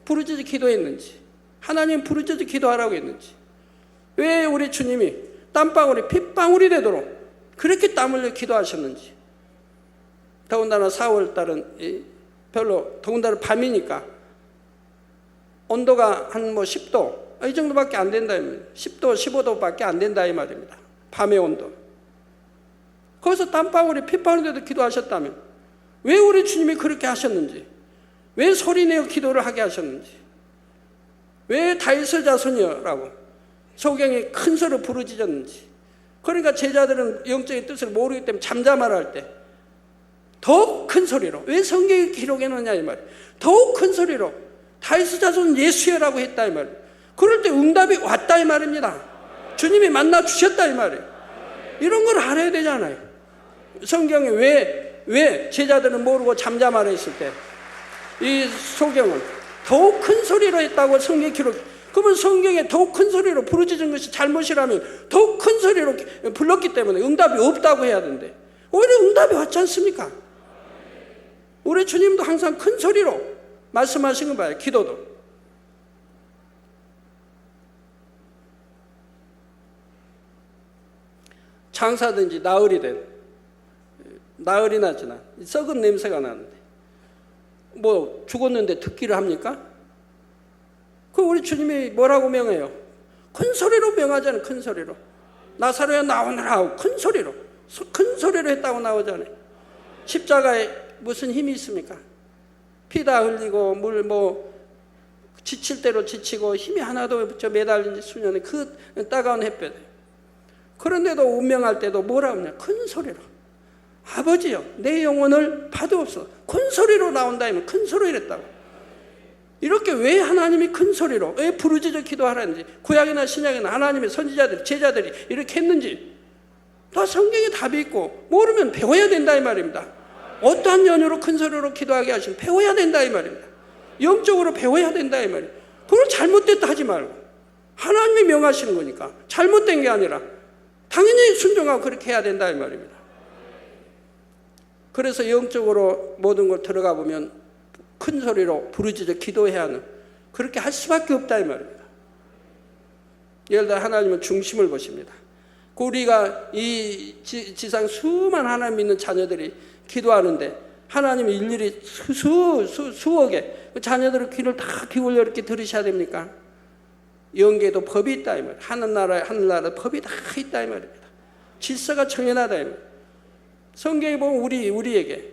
부르짖어 기도했는지, 하나님 부르짖어 기도하라고 했는지, 왜 우리 주님이 땀방울이 핏방울이 되도록 그렇게 땀 흘려 기도하셨는지. 더군다나 4월 달은 별로 더군다나 밤이니까 온도가 한 10도 이 정도밖에 안 된다. 10도 15도밖에 안 된다 이 말입니다. 밤의 온도. 거기서 땀방울이 핏방울이 돼도 기도하셨다면 왜 우리 주님이 그렇게 하셨는지, 왜 소리내어 기도를 하게 하셨는지, 왜 다윗의 자손이여라고 소경이 큰 소리로 부르짖었는지. 그러니까 제자들은 영적인 뜻을 모르기 때문에 잠잠하라 할 때 더욱 큰 소리로, 왜 성경에 기록해놓냐 이 말이에요. 더욱 큰 소리로 다윗의 자손 예수여라고 했다 이 말이에요. 그럴 때 응답이 왔다 이 말입니다. 주님이 만나 주셨다 이 말이에요. 이런 걸 알아야 되잖아요. 성경에 왜 제자들은 모르고 잠잠하라 했을 때 이 소경은 더욱 큰 소리로 했다고 성경에 기록. 그러면 성경에 더욱 큰 소리로 부르짖은 것이 잘못이라면 더욱 큰 소리로 불렀기 때문에 응답이 없다고 해야 되는데 오히려 응답이 왔지 않습니까? 우리 주님도 항상 큰 소리로 말씀하신 거 봐요. 기도도. 장사든지 나흘이 나지나 썩은 냄새가 나는데 뭐 죽었는데 듣기를 합니까? 그 우리 주님이 뭐라고 명해요? 큰 소리로 명하잖아요. 큰 소리로. 나사로야 나오너라 하고 큰 소리로 했다고 나오잖아요. 십자가에 무슨 힘이 있습니까? 피 다 흘리고 물 지칠 대로 지치고 힘이 하나도 매달린 지 수년에 그 따가운 햇볕에. 그런데도 운명할 때도 뭐라 하냐? 큰 소리로. 아버지여 내 영혼을 받으옵소서. 큰 소리로 나온다면 큰 소리로 했다고. 이렇게 왜 하나님이 큰 소리로 왜 부르짖어 기도하라는지, 구약이나 신약이나 하나님의 선지자들 제자들이 이렇게 했는지 다 성경에 답이 있고 모르면 배워야 된다 이 말입니다. 어떠한 연유로 큰 소리로 기도하게 하시면 배워야 된다 이 말입니다. 영적으로 배워야 된다 이 말이에요. 그걸 잘못됐다 하지 말고 하나님이 명하시는 거니까 잘못된 게 아니라 당연히 순종하고 그렇게 해야 된다 이 말입니다. 그래서 영적으로 모든 걸 들어가 보면 큰 소리로 부르짖어 기도해야 하는, 그렇게 할 수밖에 없다 이 말입니다. 예를 들어 하나님은 중심을 보십니다. 우리가 이 지상 수많은 하나님 믿는 자녀들이 기도하는데 하나님이 일일이 수억의 자녀들의 귀를 다 기울여 이렇게 들으셔야 됩니까? 영계에도 법이 있다 이 말이에요. 하늘나라에 법이 다 있다 이 말입니다. 질서가 정연하다 이 말이에요. 성경에 보면 우리에게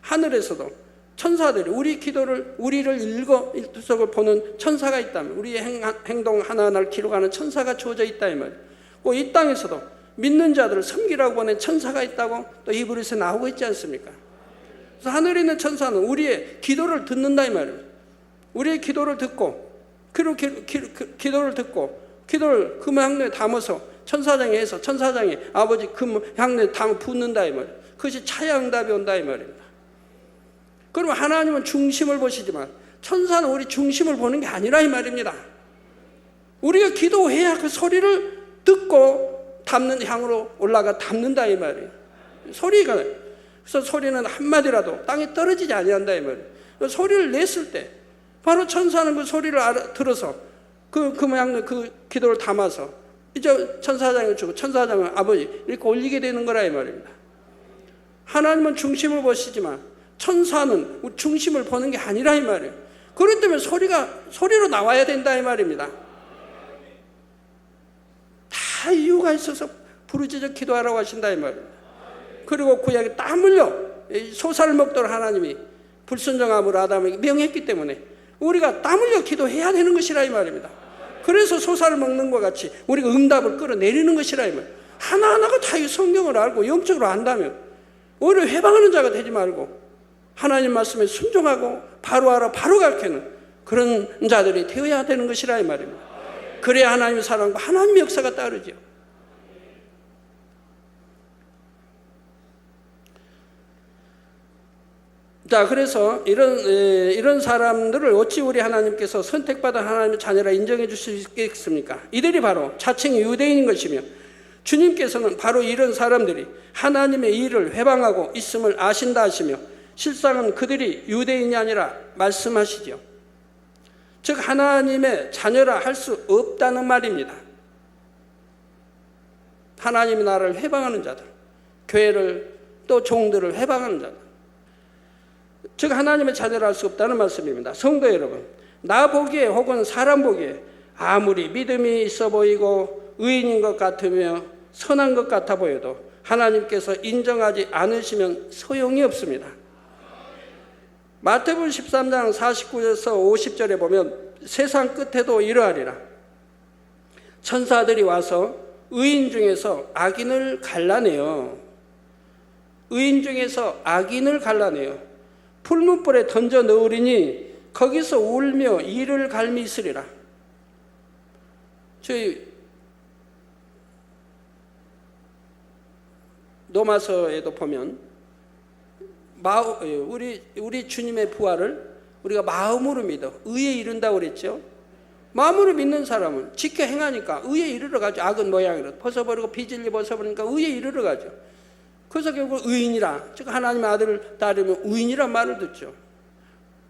하늘에서도 천사들이 우리 기도를, 우리를 일거일투족을 보는 천사가 있다면, 우리의 행동 하나하나를 기록하는 천사가 주어져 있다 이 말이에요. 이 땅에서도 믿는 자들을 섬기라고 보낸 천사가 있다고 또 히브리서에 나오고 있지 않습니까? 그래서 하늘에 있는 천사는 우리의 기도를 듣는다 이 말이에요. 우리의 기도를 듣고 기도를 듣고 기도를 금향로에 담아서 천사장에 해서 천사장에 아버지 금향로에 담아 붓는다 이 말이에요. 그것이 차야응답이 온다 이 말입니다. 그러면 하나님은 중심을 보시지만 천사는 우리 중심을 보는 게 아니라 이 말입니다. 우리가 기도해야 그 소리를 듣고 담는 향으로 올라가 담는다 이 말이에요. 소리가, 그래서 소리는 한마디라도 땅에 떨어지지 아니한다 이 말이에요. 그 소리를 냈을 때 바로 천사는 그 소리를 들어서 그 기도를 담아서 이제 천사장을 주고 천사장을 아버지 이렇게 올리게 되는 거라 이 말입니다. 하나님은 중심을 보시지만 천사는 중심을 보는 게 아니라 이 말이에요. 그렇기 때문에 소리로 나와야 된다 이 말입니다. 다 이유가 있어서 부르짖어 기도하라고 하신다 이 말입니다. 그리고 구약에 땀 흘려 소사를 먹도록 하나님이 불순종함으로 아담에게 명했기 때문에 우리가 땀 흘려 기도해야 되는 것이라 이 말입니다. 그래서 소사를 먹는 것 같이 우리가 응답을 끌어내리는 것이라 이 말입니다. 하나하나가 다 이 성경을 알고 영적으로 안다면 오히려 회방하는 자가 되지 말고 하나님 말씀에 순종하고 바로 알아 바로 가르치는 그런 자들이 되어야 되는 것이라 이 말입니다. 그래야 하나님의 사랑과 하나님의 역사가 따르죠. 자, 그래서 이런 사람들을 어찌 우리 하나님께서 선택받은 하나님의 자녀라 인정해 주실 수 있겠습니까? 이들이 바로 자칭 유대인인 것이며 주님께서는 바로 이런 사람들이 하나님의 일을 회방하고 있음을 아신다 하시며 실상은 그들이 유대인이 아니라 말씀하시죠. 즉 하나님의 자녀라 할 수 없다는 말입니다. 하나님의 나라를 회방하는 자들, 교회를 또 종들을 회방하는 자들, 즉 하나님의 자녀를 알 수 없다는 말씀입니다. 성도 여러분, 나 보기에 혹은 사람 보기에 아무리 믿음이 있어 보이고 의인인 것 같으며 선한 것 같아 보여도 하나님께서 인정하지 않으시면 소용이 없습니다. 마태복음 13장 49절에서 50절에 보면 세상 끝에도 이러하리라. 천사들이 와서 의인 중에서 악인을 갈라내요. 의인 중에서 악인을 갈라내요. 풀무불에 던져 넣으리니 거기서 울며 이를 갈미 있으리라. 저희 로마서에도 보면 우리 주님의 부활을 우리가 마음으로 믿어 의에 이른다고 그랬죠. 마음으로 믿는 사람은 지켜 행하니까 의에 이르러 가죠. 악은 모양이라 벗어버리고 비질리 벗어버리니까 의에 이르러 가죠. 그래서 결국 의인이라, 즉 하나님의 아들을 따르면 의인이란 말을 듣죠.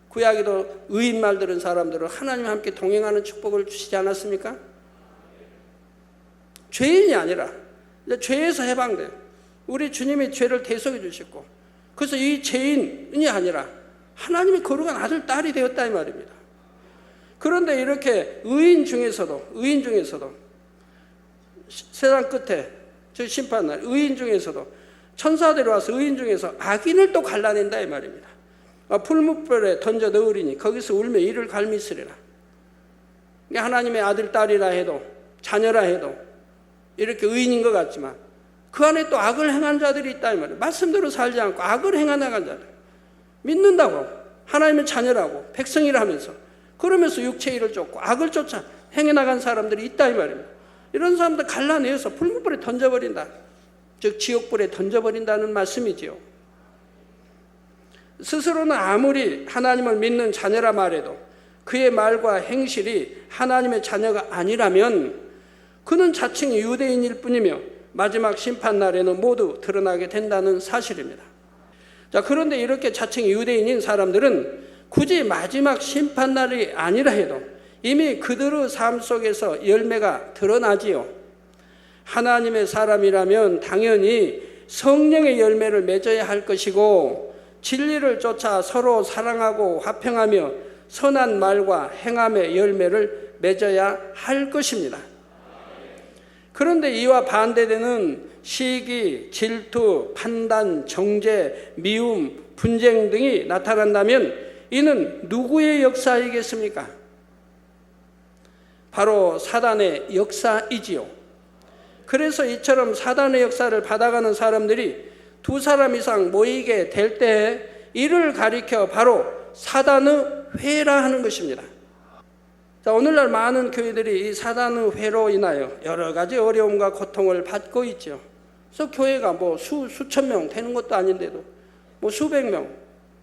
구약에도 의인 말 들은 사람들은 하나님과 함께 동행하는 축복을 주시지 않았습니까? 죄인이 아니라 죄에서 해방돼요. 우리 주님이 죄를 대속해 주셨고, 그래서 이 죄인이 아니라 하나님의 거룩한 아들, 딸이 되었다 이 말입니다. 그런데 이렇게 의인 중에서도 세상 끝에 저 심판날 의인 중에서도 천사들이 와서 의인 중에서 악인을 또 갈라낸다 이 말입니다. 풀무불에 던져 넣으리니 거기서 울며 이를 갈미 있으리라. 하나님의 아들, 딸이라 해도 자녀라 해도 이렇게 의인인 것 같지만 그 안에 또 악을 행한 자들이 있다 이 말이에요. 말씀대로 살지 않고 악을 행하나간 자들, 믿는다고 하나님의 자녀라고 백성이라 하면서 그러면서 육체의 일을 쫓고 악을 쫓아 행해나간 사람들이 있다 이 말입니다. 이런 사람들 갈라내어서 풀무불에 던져버린다, 즉 지옥불에 던져버린다는 말씀이지요. 스스로는 아무리 하나님을 믿는 자녀라 말해도 그의 말과 행실이 하나님의 자녀가 아니라면 그는 자칭 유대인일 뿐이며 마지막 심판날에는 모두 드러나게 된다는 사실입니다. 자, 그런데 이렇게 자칭 유대인인 사람들은 굳이 마지막 심판날이 아니라 해도 이미 그들의 삶 속에서 열매가 드러나지요. 하나님의 사람이라면 당연히 성령의 열매를 맺어야 할 것이고 진리를 쫓아 서로 사랑하고 화평하며 선한 말과 행함의 열매를 맺어야 할 것입니다. 그런데 이와 반대되는 시기, 질투, 판단, 정죄, 미움, 분쟁 등이 나타난다면 이는 누구의 역사이겠습니까? 바로 사단의 역사이지요. 그래서 이처럼 사단의 역사를 받아가는 사람들이 두 사람 이상 모이게 될 때 이를 가리켜 바로 사단의 회라 하는 것입니다. 자, 오늘날 많은 교회들이 이 사단의 회로 인하여 여러 가지 어려움과 고통을 받고 있죠. 그래서 교회가 수천 명 되는 것도 아닌데도 수백 명,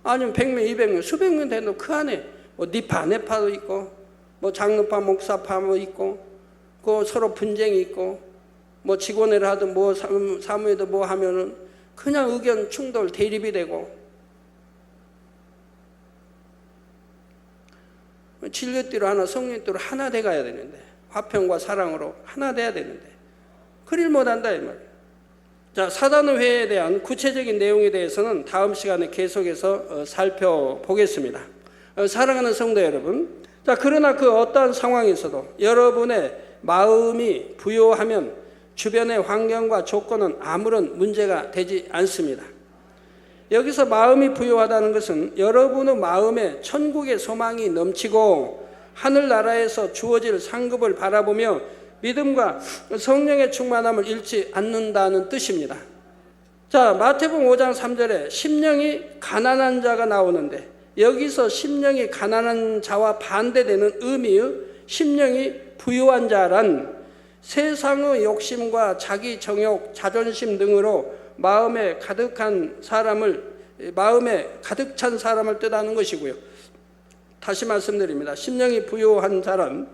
아니면 100명, 200명, 수백 명 되는 그 안에 니파, 네파도 있고 장로파, 목사파 있고 서로 분쟁이 있고 직원회를 하든 사무회도 하면은 그냥 의견 충돌, 대립이 되고 진리띠로 하나, 성령띠로 하나 돼 가야 되는데 화평과 사랑으로 하나 돼야 되는데 그를 못한다 이 말이에요. 자, 사단의 회에 대한 구체적인 내용에 대해서는 다음 시간에 계속해서 살펴보겠습니다. 사랑하는 성도 여러분, 자, 그러나 그 어떠한 상황에서도 여러분의 마음이 부요하면 주변의 환경과 조건은 아무런 문제가 되지 않습니다. 여기서 마음이 부요하다는 것은 여러분의 마음에 천국의 소망이 넘치고 하늘나라에서 주어질 상급을 바라보며 믿음과 성령의 충만함을 잃지 않는다는 뜻입니다. 자, 마태복음 5장 3절에 심령이 가난한 자가 나오는데 여기서 심령이 가난한 자와 반대되는 의미의 심령이 부요한 자란 세상의 욕심과 자기 정욕, 자존심 등으로 마음에 가득 찬 사람을 뜻하는 것이고요. 다시 말씀드립니다. 심령이 부요한 자란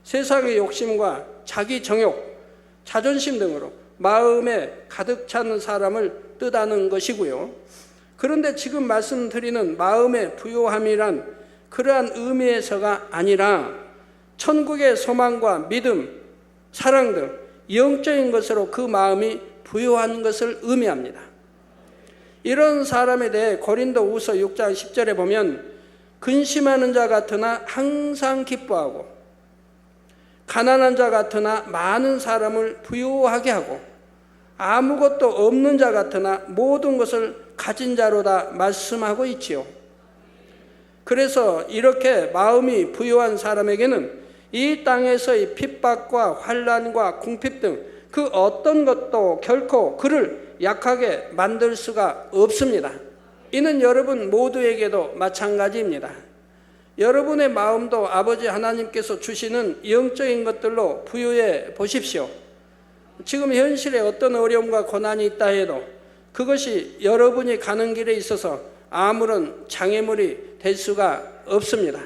세상의 욕심과 자기 정욕, 자존심 등으로 마음에 가득 찬 사람을 뜻하는 것이고요. 그런데 지금 말씀드리는 마음의 부요함이란 그러한 의미에서가 아니라 천국의 소망과 믿음, 사랑 등 영적인 것으로 그 마음이 부요한 것을 의미합니다. 이런 사람에 대해 고린도후서 6장 10절에 보면 근심하는 자 같으나 항상 기뻐하고 가난한 자 같으나 많은 사람을 부유하게 하고 아무것도 없는 자 같으나 모든 것을 가진 자로다 말씀하고 있지요. 그래서 이렇게 마음이 부유한 사람에게는 이 땅에서의 핍박과 환난과 궁핍 등 그 어떤 것도 결코 그를 약하게 만들 수가 없습니다. 이는 여러분 모두에게도 마찬가지입니다. 여러분의 마음도 아버지 하나님께서 주시는 영적인 것들로 부유해 보십시오. 지금 현실에 어떤 어려움과 고난이 있다 해도 그것이 여러분이 가는 길에 있어서 아무런 장애물이 될 수가 없습니다.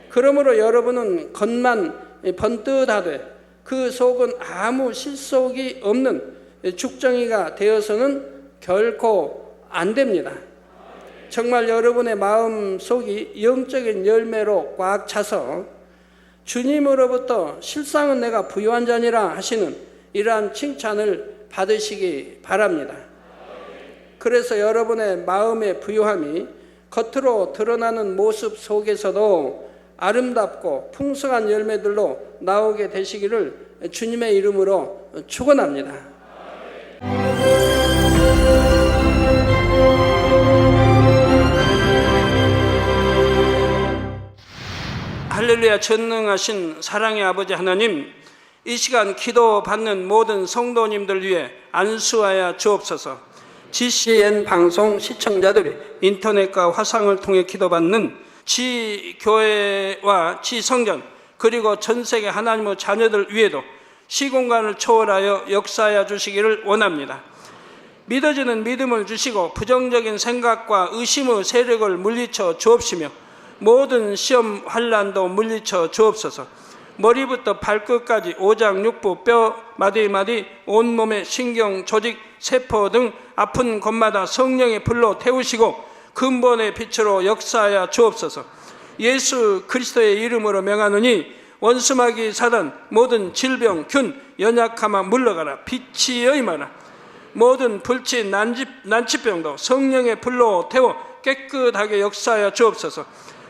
그러므로 여러분은 겉만 번듯하되 그 속은 아무 실속이 없는 죽정이가 되어서는 결코 안 됩니다. 정말 여러분의 마음 속이 영적인 열매로 꽉 차서 주님으로부터 실상은 내가 부유한 자니라 하시는 이러한 칭찬을 받으시기 바랍니다. 그래서 여러분의 마음의 부유함이 겉으로 드러나는 모습 속에서도 아름답고 풍성한 열매들로 나오게 되시기를 주님의 이름으로 축원합니다. 할렐루야. 전능하신 사랑의 아버지 하나님, 이 시간 기도받는 모든 성도님들 위해 안수하여 주옵소서. GCN 방송 시청자들이 인터넷과 화상을 통해 기도받는 지교회와 지성전 그리고 전세계 하나님의 자녀들 위에도 시공간을 초월하여 역사하여 주시기를 원합니다. 믿어지는 믿음을 주시고 부정적인 생각과 의심의 세력을 물리쳐 주옵시며 모든 시험 환난도 물리쳐 주옵소서. 머리부터 발끝까지 오장육부 뼈 마디마디 온몸의 신경 조직 세포 등 아픈 곳마다 성령의 불로 태우시고 근본의 빛으로 역사하여 주옵소서. 예수 그리스도의 이름으로 명하노니 원수마귀 사단 모든 질병 균 연약함아 물러가라. 빛이 여임하라. 모든 불치 난치병도 성령의 불로 태워 깨끗하게 역사하여 주옵소서.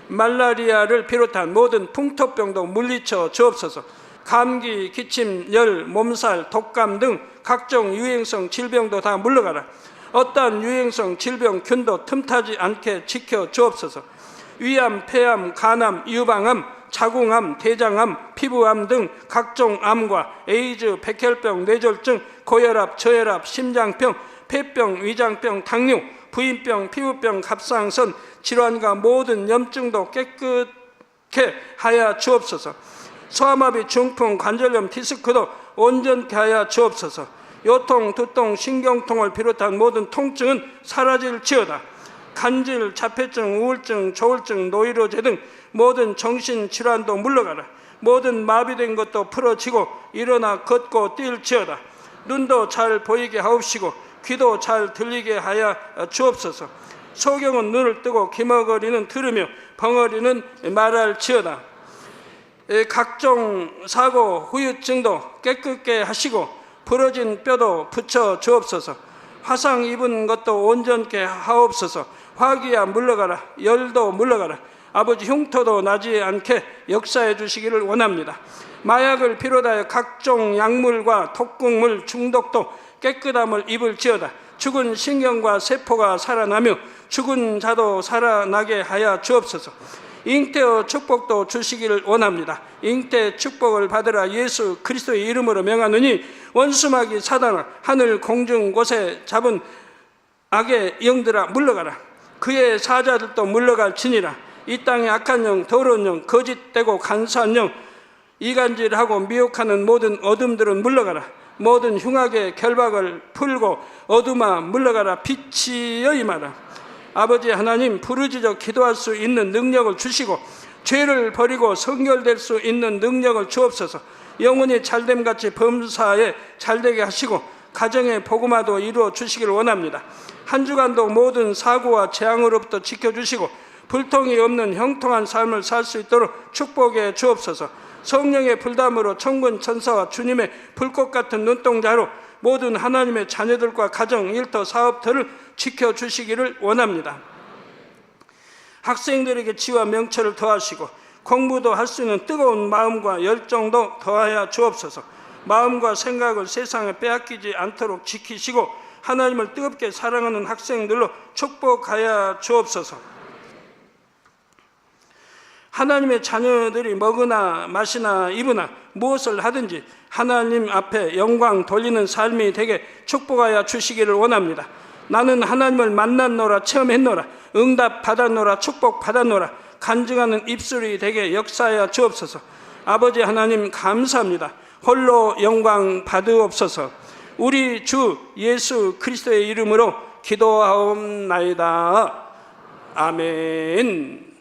말라리아를 비롯한 모든 풍토병도 물리쳐 주옵소서. 감기, 기침, 열, 몸살, 독감 등 각종 유행성 질병도 다 물러가라. 어떠한 유행성 질병 균도 틈타지 않게 지켜 주옵소서. 위암, 폐암, 간암, 유방암, 자궁암, 대장암, 피부암 등 각종 암과 에이즈, 백혈병, 뇌졸중, 고혈압, 저혈압, 심장병, 폐병, 위장병, 당뇨, 부인병, 피부병, 갑상선 질환과 모든 염증도 깨끗게 하여 주옵소서. 소아마비, 중풍, 관절염, 디스크도 온전케 하여 주옵소서. 요통, 두통, 신경통을 비롯한 모든 통증은 사라질지어다. 간질, 자폐증, 우울증, 조울증, 노이로제 등 모든 정신질환도 물러가라. 모든 마비된 것도 풀어지고 일어나 걷고 뛸지어다. 눈도 잘 보이게 하옵시고 귀도 잘 들리게 하여 주옵소서. 소경은 눈을 뜨고 기머거리는 들으며 벙어리는 말할지어다. 각종 사고, 후유증도 깨끗게 하시고 부러진 뼈도 붙여 주옵소서. 화상 입은 것도 온전케 하옵소서. 화기야 물러가라. 열도 물러가라. 아버지 흉터도 나지 않게 역사해 주시기를 원합니다. 마약을 비롯하여 각종 약물과 독극물 중독도 깨끗함을 입을지어다. 죽은 신경과 세포가 살아나며 죽은 자도 살아나게 하여 주옵소서. 잉태의 축복도 주시기를 원합니다. 잉태 축복을 받으라. 예수 그리스도의 이름으로 명하노니 원수마귀 사단아 하늘 공중 곳에 잡은 악의 영들아 물러가라. 그의 사자들도 물러갈지니라. 이 땅의 악한 영, 더러운 영, 거짓되고 간사한 영, 이간질하고 미혹하는 모든 어둠들은 물러가라. 모든 흉악의 결박을 풀고 어둠아 물러가라. 빛이 여임하라. 아버지 하나님, 부르짖어 기도할 수 있는 능력을 주시고 죄를 버리고 성결될 수 있는 능력을 주옵소서. 영혼이 잘됨같이 범사에 잘되게 하시고 가정의 복음화도 이루어 주시기를 원합니다. 한 주간도 모든 사고와 재앙으로부터 지켜주시고 불통이 없는 형통한 삶을 살 수 있도록 축복해 주옵소서. 성령의 불담으로 천군 천사와 주님의 불꽃 같은 눈동자로 모든 하나님의 자녀들과 가정, 일터, 사업터를 지켜주시기를 원합니다. 학생들에게 지와 명철을 더하시고 공부도 할 수 있는 뜨거운 마음과 열정도 더하여 주옵소서. 마음과 생각을 세상에 빼앗기지 않도록 지키시고 하나님을 뜨겁게 사랑하는 학생들로 축복하여 주옵소서. 하나님의 자녀들이 먹으나 마시나 입으나 무엇을 하든지 하나님 앞에 영광 돌리는 삶이 되게 축복하여 주시기를 원합니다. 나는 하나님을 만났노라, 체험했노라, 응답 받았노라, 축복 받았노라, 간증하는 입술이 되게 역사하여 주옵소서. 아버지 하나님 감사합니다. 홀로 영광 받으옵소서. 우리 주 예수 그리스도의 이름으로 기도하옵나이다. 아멘.